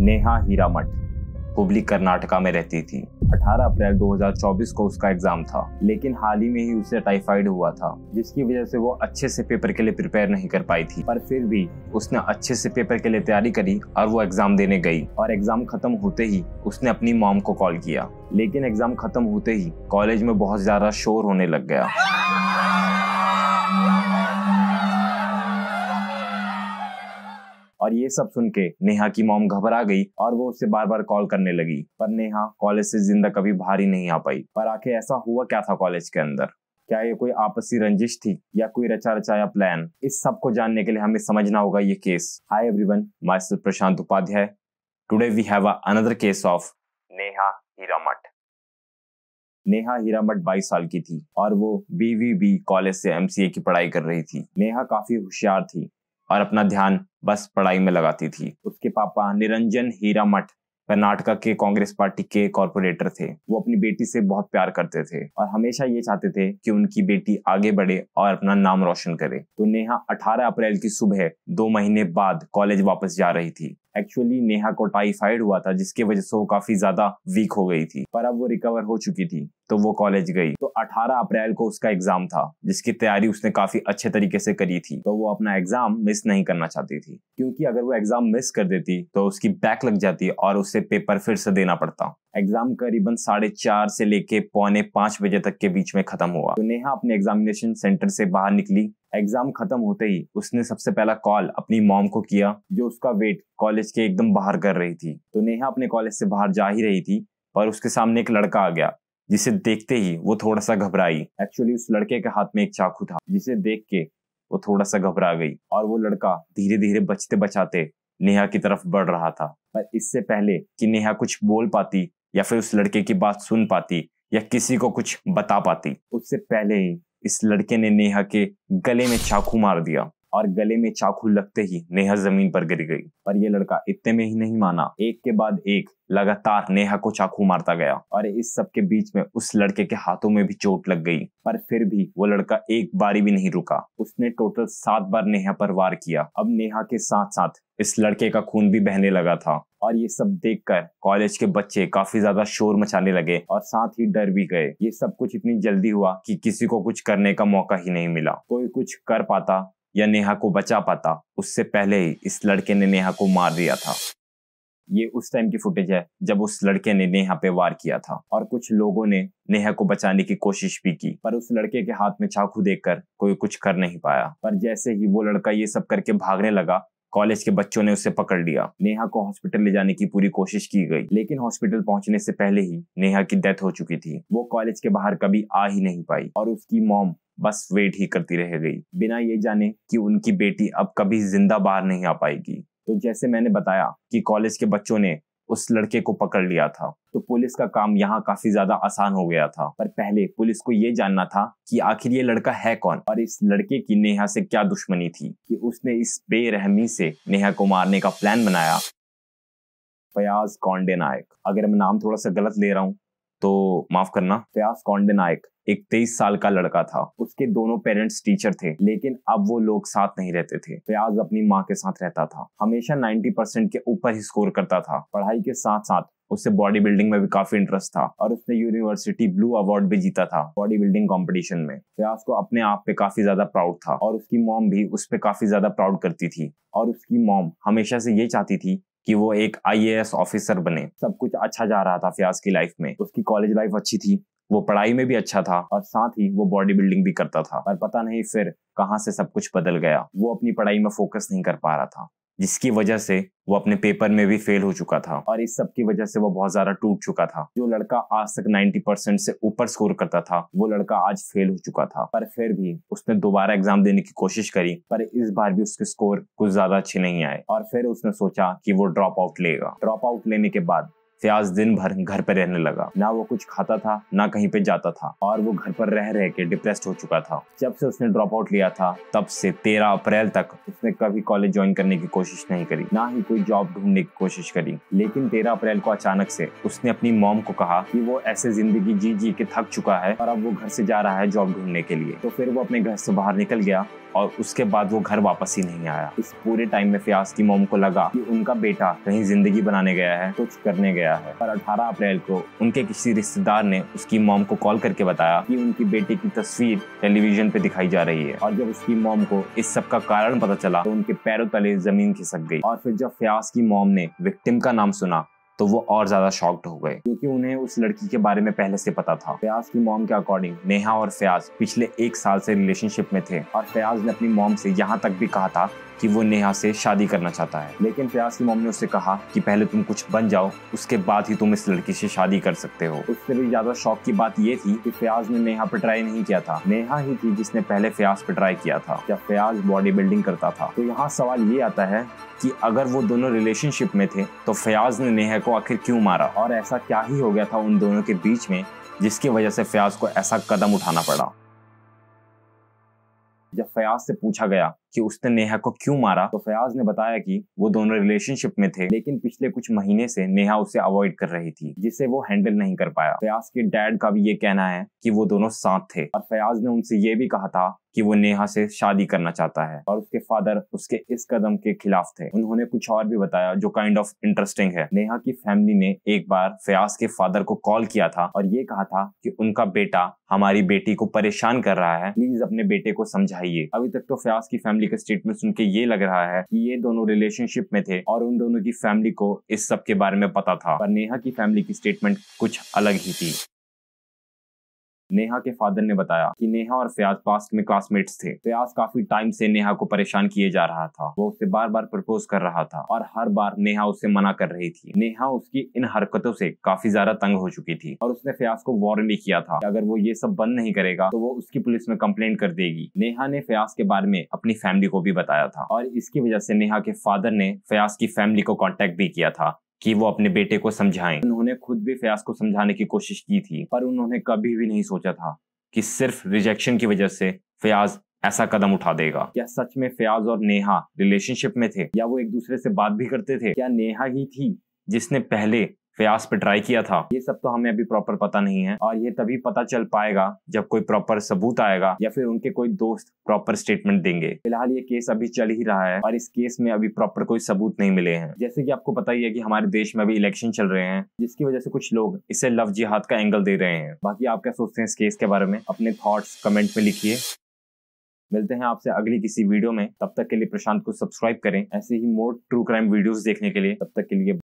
नेहा हीरामठ हुबली कर्नाटका में रहती थी। 18 अप्रैल 2024 को उसका एग्जाम था, लेकिन हाल ही में ही उसे टाइफाइड हुआ था, जिसकी वजह से वो अच्छे से पेपर के लिए प्रिपेयर नहीं कर पाई थी। पर फिर भी उसने अच्छे से पेपर के लिए तैयारी करी और वो एग्जाम देने गई। और एग्जाम खत्म होते ही उसने अपनी मॉम को कॉल किया, लेकिन एग्जाम खत्म होते ही कॉलेज में बहुत ज्यादा शोर होने लग गया। और ये सब सुन के नेहा की मॉम घबरा गई और वो उससे बार बार कॉल करने लगी, पर नेहा कॉलेज से जिंदा कभी बाहर ही नहीं आ पाई। पर आखिर ऐसा हुआ क्या था कॉलेज के अंदर? क्या ये कोई आपसी रंजिश थी या कोई रचा रचाया प्लान? इस सब को जानने के लिए हमें समझना होगा ये case. Hi everyone, myself Prashant Upadhyay. Today we have another case of Neha Hiremath. Neha Hiremath 22 साल की थी और वो BVB कॉलेज से MCA की पढ़ाई कर रही थी। नेहा काफी होशियार थी और अपना ध्यान बस पढ़ाई में लगाती थी। उसके पापा निरंजन हीरामठ कर्नाटका के कांग्रेस पार्टी के कॉर्पोरेटर थे। वो अपनी बेटी से बहुत प्यार करते थे और हमेशा ये चाहते थे कि उनकी बेटी आगे बढ़े और अपना नाम रोशन करे। तो नेहा 18 अप्रैल की सुबह 2 महीने बाद कॉलेज वापस जा रही थी। एक्चुअली नेहा को टाइफाइड हुआ था, जिसकी वजह से वो काफी ज्यादा वीक हो गई थी, पर अब वो रिकवर हो चुकी थी तो वो कॉलेज गई। तो 18 अप्रैल को उसका एग्जाम था, जिसकी तैयारी उसने काफी अच्छे तरीके से करी थी। तो वो अपना एग्जाम मिस नहीं करना चाहती थी, क्योंकि अगर वो एग्जाम मिस कर देती तो उसकी बैक लग जाती और उसे पेपर फिर से देना पड़ता। एग्जाम करीबन 4:30 से लेके 4:45 बजे तक के बीच में खत्म हुआ। तो नेहा अपने एग्जामिनेशन सेंटर से बाहर निकली। एग्जाम खत्म होते ही उसने सबसे पहला कॉल अपनी मॉम को किया, जो उसका वेट कॉलेज के एकदम बाहर कर रही थी। तो नेहा अपने कॉलेज से बाहर जा ही रही थी, पर उसके सामने एक लड़का आ गया, जिसे देखते ही वो थोड़ा सा घबराई। एक्चुअली उस लड़के के हाथ में एक चाकू था, जिसे देख के वो थोड़ा सा घबरा गई और वो लड़का धीरे धीरे बचते बचाते नेहा की तरफ बढ़ रहा था। पर इससे पहले कि नेहा कुछ बोल पाती या फिर उस लड़के की बात सुन पाती या किसी को कुछ बता पाती, उससे पहले ही इस लड़के ने नेहा के गले में चाकू मार दिया और गले में चाकू लगते ही नेहा जमीन पर गिर गई। पर ये लड़का इतने में ही नहीं माना, एक के बाद एक लगातार नेहा को चाकू मारता गया और इस सब के बीच में उस लड़के के हाथों में भी चोट लग गई। पर फिर भी वो लड़का एक बारी भी नहीं रुका। उसने टोटल 7 बार नेहा पर वार किया। अब नेहा के साथ साथ इस लड़के का खून भी बहने लगा था और ये सब देखकर कॉलेज के बच्चे काफी ज्यादा शोर मचाने लगे और साथ ही डर भी गए। ये सब कुछ इतनी जल्दी हुआ कि किसी को कुछ करने का मौका ही नहीं मिला। कोई कुछ कर पाता या नेहा को बचा पाता, उससे पहले ही इस लड़के ने नेहा को मार दिया था। ये उस टाइम की फुटेज है जब उस लड़के ने नेहा पे वार किया था और कुछ लोगों ने नेहा को बचाने की कोशिश भी की, पर उस लड़के के हाथ में चाकू देखकर कोई कुछ कर नहीं पाया। पर जैसे ही वो लड़का ये सब करके भागने लगा, कॉलेज के बच्चों ने उसे पकड़ लिया। नेहा को हॉस्पिटल ले जाने की पूरी कोशिश की गई, लेकिन हॉस्पिटल पहुंचने से पहले ही नेहा की डेथ हो चुकी थी। वो कॉलेज के बाहर कभी आ ही नहीं पाई और उसकी मॉम बस वेट ही करती रह गई, बिना ये जाने कि उनकी बेटी अब कभी जिंदा बाहर नहीं आ पाएगी। तो जैसे मैंने बताया कि कॉलेज के बच्चों ने उस लड़के को पकड़ लिया था, तो पुलिस का काम यहाँ काफी ज्यादा आसान हो गया था। पर पहले पुलिस को ये जानना था कि आखिर ये लड़का है कौन और इस लड़के की नेहा से क्या दुश्मनी थी कि उसने इस बेरहमी से नेहा को मारने का प्लान बनाया। फयाज कौंडे नायक, अगर मैं नाम थोड़ा सा गलत ले रहा हूँ तो माफ करना। फयाज कौंडे नायक एक 23 साल का लड़का था। उसके दोनों पेरेंट्स टीचर थे, लेकिन अब वो लोग साथ नहीं रहते थे। फयाज अपनी माँ के साथ रहता था, हमेशा 90% के ऊपर ही स्कोर करता था। पढ़ाई के साथ साथ उससे बॉडी बिल्डिंग में भी काफी इंटरेस्ट था और उसने यूनिवर्सिटी ब्लू अवार्ड भी जीता था बॉडी बिल्डिंग कंपटीशन में। फयाज को अपने आप पे काफी ज्यादा प्राउड था और उसकी मॉम भी उस पे काफी ज्यादा प्राउड करती थी। और उसकी मॉम हमेशा से ये चाहती थी कि वो एक IAS ऑफिसर बने। सब कुछ अच्छा जा रहा था फयाज की लाइफ में। उसकी कॉलेज लाइफ अच्छी थी, वो पढ़ाई में भी अच्छा था और साथ ही वो बॉडी बिल्डिंग भी करता था। पर पता नहीं फिर कहां से सब कुछ बदल गया। वो अपनी पढ़ाई में फोकस नहीं कर पा रहा था, जिसकी वजह से वो अपने पेपर में भी फेल हो चुका था और इस सब की वजह से वो बहुत ज्यादा टूट चुका था। जो लड़का आज तक 90% से ऊपर स्कोर करता था, वो लड़का आज फेल हो चुका था। पर फिर भी उसने दोबारा एग्जाम देने की कोशिश करी, पर इस बार भी उसके स्कोर कुछ ज्यादा अच्छे नहीं आए और फिर उसने सोचा कि वो ड्रॉप आउट लेगा। ड्रॉप आउट लेने के बाद फयाज दिन भर घर पे रहने लगा। ना वो कुछ खाता था ना कहीं पे जाता था और वो घर पर रह रह के डिप्रेस्ड हो चुका था। जब से उसने ड्रॉप आउट लिया था तब से 13 अप्रैल तक उसने कभी कॉलेज ज्वाइन करने की कोशिश नहीं करी, ना ही कोई जॉब ढूंढने की कोशिश करी। लेकिन 13 अप्रैल को अचानक से उसने अपनी मॉम को कहा कि वो ऐसे जिंदगी जी जी के थक चुका है और अब वो घर से जा रहा है जॉब ढूंढने के लिए। तो फिर वो अपने घर से बाहर निकल गया और उसके बाद वो घर वापस ही नहीं आया। इस पूरे टाइम में फयाज की मॉम को लगा कि उनका बेटा कहीं जिंदगी बनाने गया है, कुछ करने गया है। पर 18 अप्रैल को उनके किसी रिश्तेदार ने उसकी मॉम को कॉल करके बताया कि उनकी बेटे की तस्वीर टेलीविजन पे दिखाई जा रही है। और जब उसकी मॉम को इस सब का कारण पता चला तो उनके पैरों तले जमीन खिसक गई। और फिर जब फयाज की मॉम ने विक्टिम का नाम सुना तो वो और ज्यादा शॉक्ड हो गए, क्योंकि उन्हें उस लड़की के बारे में पहले से पता था। फयाज की मॉम के अकॉर्डिंग नेहा और फयाज पिछले 1 साल से रिलेशनशिप में थे और फयाज ने अपनी मॉम से यहाँ तक भी कहा था कि वो नेहा से शादी करना चाहता है। लेकिन फयाज की मॉम ने उससे कहा कि पहले तुम कुछ बन जाओ, उसके बाद ही तुम इस लड़की से शादी कर सकते हो। उससे भी ज्यादा शौक की बात ये थी कि फयाज ने नेहा पे ट्राई नहीं किया था, नेहा ही थी जिसने पहले फयाज पे ट्राई किया था जब फयाज बॉडी बिल्डिंग करता था। तो यहाँ सवाल ये आता है कि अगर वो दोनों रिलेशनशिप में थे तो फयाज ने नेहा को आखिर क्यों मारा, और ऐसा क्या ही हो गया था उन दोनों के बीच में जिसकी वजह से फयाज को ऐसा कदम उठाना पड़ा। जब फयाज से पूछा गया कि उसने नेहा को क्यों मारा तो फयाज ने बताया कि वो दोनों रिलेशनशिप में थे, लेकिन पिछले कुछ महीने से नेहा उसे अवॉइड कर रही थी जिसे वो हैंडल नहीं कर पाया। फयाज के डैड का भी ये कहना है कि वो दोनों साथ थे और फयाज ने उनसे ये भी कहा था कि वो नेहा से शादी करना चाहता है और उसके फादर उसके इस कदम के खिलाफ थे। उन्होंने कुछ और भी बताया जो काइंड ऑफ इंटरेस्टिंग है। नेहा की फैमिली ने एक बार फयाज के फादर को कॉल किया था और ये कहा था कि उनका बेटा हमारी बेटी को परेशान कर रहा है, प्लीज अपने बेटे को समझाइए। अभी तक तो फयाज की फैमिली का स्टेटमेंट सुन के ये लग रहा है कि ये दोनों रिलेशनशिप में थे और उन दोनों की फैमिली को इस सब के बारे में पता था, पर नेहा की फैमिली की स्टेटमेंट कुछ अलग ही थी। नेहा के फादर ने बताया कि नेहा और फयाज पास्ट में क्लासमेट्स थे। फयाज काफी टाइम से नेहा को परेशान किए जा रहा था, वो उसे बार बार प्रपोज कर रहा था और हर बार नेहा उसे मना कर रही थी। नेहा उसकी इन हरकतों से काफी ज्यादा तंग हो चुकी थी और उसने फयाज को वार्न भी किया था कि अगर वो ये सब बंद नहीं करेगा तो वो उसकी पुलिस में कंप्लेंट कर देगी। नेहा ने फयाज के बारे में अपनी फैमिली को भी बताया था और इसकी वजह से नेहा के फादर ने फयाज की फैमिली को कॉन्टेक्ट भी किया था कि वो अपने बेटे को समझाएं। उन्होंने खुद भी फयाज को समझाने की कोशिश की थी, पर उन्होंने कभी भी नहीं सोचा था कि सिर्फ रिजेक्शन की वजह से फयाज ऐसा कदम उठा देगा। क्या सच में फयाज और नेहा रिलेशनशिप में थे या वो एक दूसरे से बात भी करते थे? क्या नेहा ही थी जिसने पहले फयाज पे ट्राई किया था? ये सब तो हमें अभी प्रॉपर पता नहीं है और ये तभी पता चल पाएगा जब कोई प्रॉपर सबूत आएगा या फिर उनके कोई दोस्त प्रॉपर स्टेटमेंट देंगे। फिलहाल ये केस अभी चल ही रहा है और इस केस में अभी प्रॉपर कोई सबूत नहीं मिले हैं। जैसे कि आपको पता ही है कि हमारे देश में अभी इलेक्शन चल रहे हैं, जिसकी वजह से कुछ लोग इसे लव जिहाद का एंगल दे रहे हैं। बाकी आप क्या सोचते हैं इस केस के बारे में? अपने थॉट्स कमेंट में लिखिए। मिलते हैं आपसे अगली किसी वीडियो में, तब तक के लिए प्रशांत को सब्सक्राइब करें ऐसे ही मोर ट्रू क्राइम वीडियोस देखने के लिए। तब तक के लिए